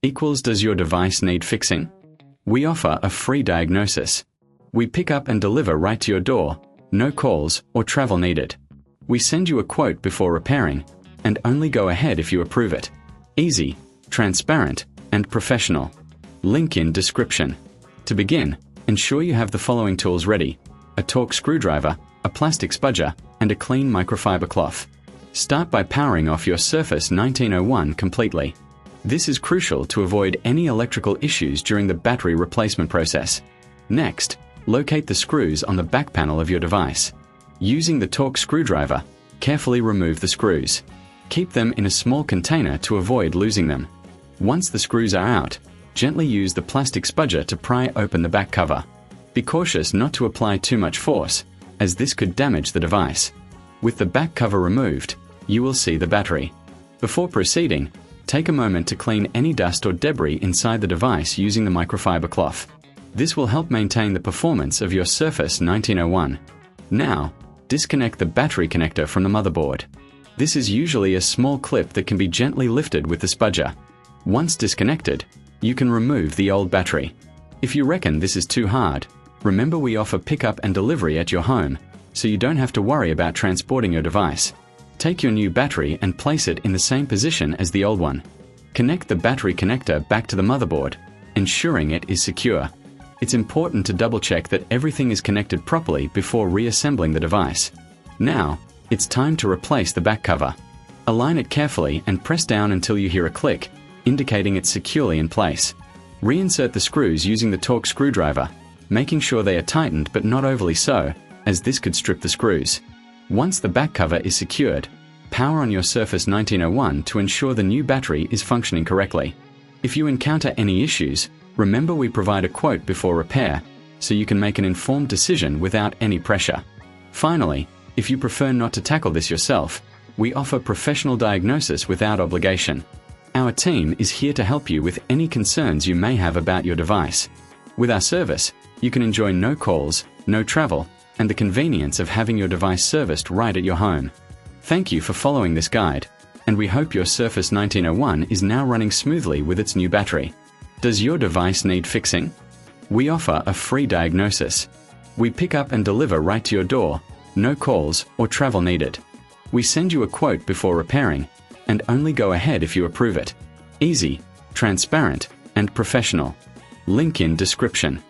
equals does your device need fixing? We offer a free diagnosis. We pick up and deliver right to your door, no calls or travel needed. We send you a quote before repairing, and only go ahead if you approve it. Easy, transparent, and professional. Link in description. To begin, ensure you have the following tools ready: a torque screwdriver, a plastic spudger, and a clean microfiber cloth. Start by powering off your Surface 1901 completely. This is crucial to avoid any electrical issues during the battery replacement process. Next, locate the screws on the back panel of your device. Using the torque screwdriver, carefully remove the screws. Keep them in a small container to avoid losing them. Once the screws are out, gently use the plastic spudger to pry open the back cover. Be cautious not to apply too much force, as this could damage the device. With the back cover removed, you will see the battery. Before proceeding, take a moment to clean any dust or debris inside the device using the microfiber cloth. This will help maintain the performance of your Surface 1901. Now, disconnect the battery connector from the motherboard. This is usually a small clip that can be gently lifted with the spudger. Once disconnected, you can remove the old battery. If you reckon this is too hard, remember we offer pickup and delivery at your home, so you don't have to worry about transporting your device. Take your new battery and place it in the same position as the old one. Connect the battery connector back to the motherboard, ensuring it is secure. It's important to double-check that everything is connected properly before reassembling the device. Now, it's time to replace the back cover. Align it carefully and press down until you hear a click, indicating it's securely in place. Reinsert the screws using the torque screwdriver, making sure they are tightened but not overly so, as this could strip the screws. Once the back cover is secured, power on your Surface 1901 to ensure the new battery is functioning correctly. If you encounter any issues, remember we provide a quote before repair, so you can make an informed decision without any pressure. Finally, if you prefer not to tackle this yourself, we offer professional diagnosis without obligation. Our team is here to help you with any concerns you may have about your device. With our service, you can enjoy no calls, no travel, and the convenience of having your device serviced right at your home. Thank you for following this guide, and we hope your Surface 1901 is now running smoothly with its new battery. Does your device need fixing? We offer a free diagnosis. We pick up and deliver right to your door, no calls or travel needed. We send you a quote before repairing, and only go ahead if you approve it. Easy, transparent, and professional. Link in description.